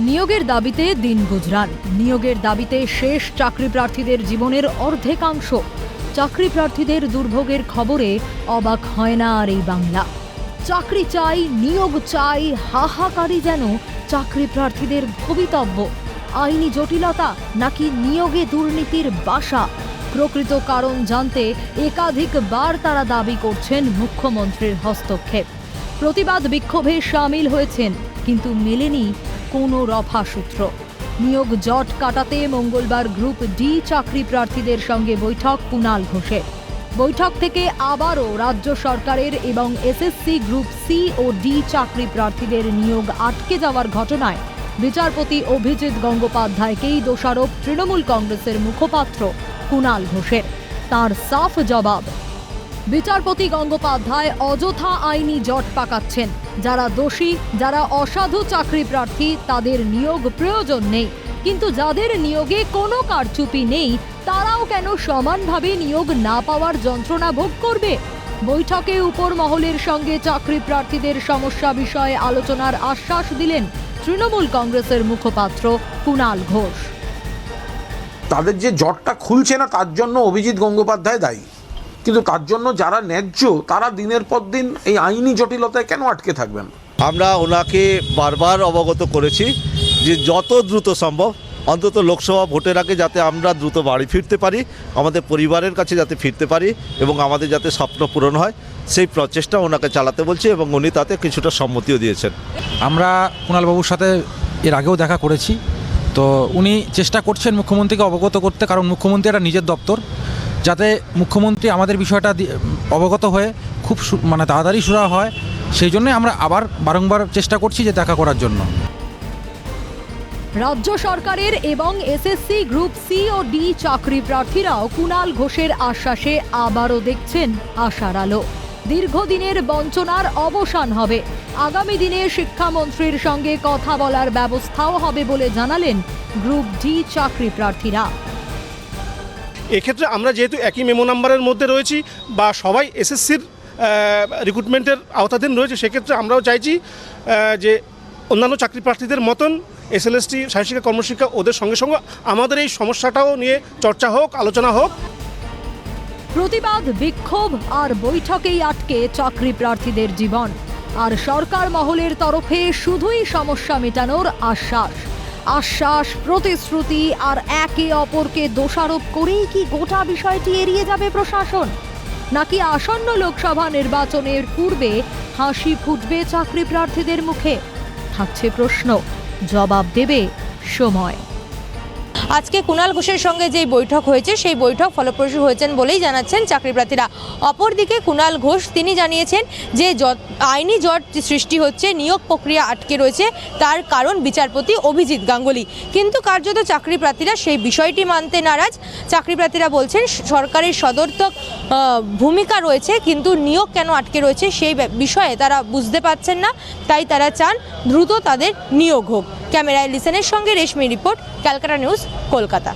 নিয়োগের দাবিতে দিন গুজরান, নিয়োগের দাবিতে শেষ চাকরি প্রার্থীদের জীবনের অর্ধেকাংশ। চাকরি প্রার্থীদের দুর্ভোগের খবরে অবাক হয় না আর এই বাংলা। চাকরি চাই, নিয়োগ চাই, হাহাকারই যেন চাকরি প্রার্থীদের ভবিতব্য। আইনি জটিলতা নাকি নিয়োগে দুর্নীতির বাসা? প্রকৃত কারণ জানতে একাধিকবার তারা দাবি করছেন মুখ্যমন্ত্রীর হস্তক্ষেপ। প্রতিবাদ বিক্ষোভে সামিল হয়েছেন, কিন্তু মেলেনি কোনো রফা সূত্র। নিয়োগ জট কাটাতে মঙ্গলবার গ্রুপ ডি চাকরি প্রার্থীদের সঙ্গে বৈঠক কুণাল ঘোষের। বৈঠক থেকে আবারও রাজ্য সরকারের এবং এসএসসি গ্রুপ সি ও ডি চাকরি প্রার্থীদের নিয়োগ আটকে যাওয়ার ঘটনায় বিচারপতি অভিজিৎ গঙ্গোপাধ্যায়কেই দোষারোপ তৃণমূল কংগ্রেসের মুখপাত্র কুণাল ঘোষের। তার সাফ জবাব, বিচারপতি গঙ্গোপাধ্যায় অযথা আইনি জট পাকাচ্ছেন। যারা দোষী, যারা অসাধু চাকরি প্রার্থী, তাদের নিয়োগ প্রয়োজন নেই, কিন্তু যাদের নিয়োগে কোনো কারচুপি নেই তারাও কেন সমানভাবে নিয়োগ না পাওয়ার যন্ত্রণা ভোগ করবে? বৈঠকে উপর মহলের সঙ্গে চাকরি প্রার্থীদের সমস্যা বিষয়ে আলোচনার আশ্বাস দিলেন তৃণমূল কংগ্রেসের মুখপাত্র কুণাল ঘোষ। তাদের যে জটটা খুলছে না তার জন্য অভিজিৎ গঙ্গোপাধ্যায় দায়ী, কিন্তু তার জন্য যারা ন্যায্য তারা দিনের পর দিন এই আইনি জটিলতায় কেন আটকে থাকবেন? আমরা ওনাকে বারবার অবগত করেছি যে যত দ্রুত সম্ভব অন্তত লোকসভা ভোটের আগে যাতে আমরা দ্রুত বাড়ি ফিরতে পারি, আমাদের পরিবারের কাছে যাতে ফিরতে পারি এবং আমাদের যাতে স্বপ্ন পূরণ হয় সেই প্রচেষ্টা ওনাকে চালাতে বলছি এবং উনি তাতে কিছুটা সম্মতিও দিয়েছেন। আমরা কুণালবাবুর সাথে এর আগেও দেখা করেছি, তো উনি চেষ্টা করছেন মুখ্যমন্ত্রীকে অবগত করতে, কারণ মুখ্যমন্ত্রী একটা নিজের দপ্তর, যাতে মুখ্যমন্ত্রী আমাদের বিষয়টা অবগত হয়ে খুব তাড়াতাড়ি শুরু হয়, সেই জন্যই আমরা আবার বারংবার চেষ্টা করছি যে দেখা করার জন্য। রাজ্য সরকারের এবং এসএসসি গ্রুপ সি ও ডি চাকরি প্রার্থীরাও কুণাল ঘোষের আশ্বাসে আবারও দেখছেন আশার আলো। দীর্ঘদিনের বঞ্চনার অবসান হবে। আগামী দিনে শিক্ষামন্ত্রীর সঙ্গে কথা বলার ব্যবস্থাও হবে বলে জানালেন গ্রুপ ডি চাকরি প্রার্থীরা। এক্ষেত্রে আমরা যেহেতু একই মেমো নাম্বারের মধ্যে রয়েছি বা সবাই এসএসসির রিক্রুটমেন্টের আওতাধীন রয়েছে, সেক্ষেত্রে আমরাও চাইছি যে অন্যান্য চাকরি প্রার্থীদের মতন এসএলএসটি শারীরশিক্ষা কর্মশিক্ষা ওদের সঙ্গে সঙ্গে আমাদের এই সমস্যাটাও নিয়ে চর্চা হোক, আলোচনা হোক। প্রতিবাদ বিক্ষোভ আর বৈঠকেই আটকে চাকরি প্রার্থীদের জীবন, আর সরকার মহলের তরফে শুধুই সমস্যা মেটানোর আশ্বাস, প্রতিশ্রুতি আর একে অপরকে দোষারোপ করেই কি গোটা বিষয়টি এড়িয়ে যাবে প্রশাসন? নাকি আসন্ন লোকসভা নির্বাচনের পূর্বে হাসি ফুটবে চাকরি প্রার্থীদের মুখে? থাকছে প্রশ্ন, জবাব দেবে সময়। আজকে কুণাল ঘোষের সঙ্গে যে বৈঠক হয়েছে সেই বৈঠক ফলপ্রসূ হয়েছেন বলেই জানাচ্ছেন চাকরি প্রার্থীরা। অপরদিকে কুণাল ঘোষ তিনি জানিয়েছেন যে আইনি জট সৃষ্টি হচ্ছে, নিয়োগ প্রক্রিয়া আটকে রয়েছে, তার কারণ বিচারপতি অভিজিৎ গাঙ্গুলি। কিন্তু কার্যত চাকরি প্রার্থীরা সেই বিষয়টি মানতে নারাজ। চাকরি প্রার্থীরা বলছেন সরকারের সদর্থক ভূমিকা রয়েছে, কিন্তু নিয়োগ কেন আটকে রয়েছে সেই বিষয়ে তারা বুঝতে পারছেন না, তাই তারা চান দ্রুত তাদের নিয়োগ হোক। ক্যামেরায় লিসেনের সঙ্গে রেশমি রিপোর্ট, ক্যালকাটা নিউজ, কলকাতা।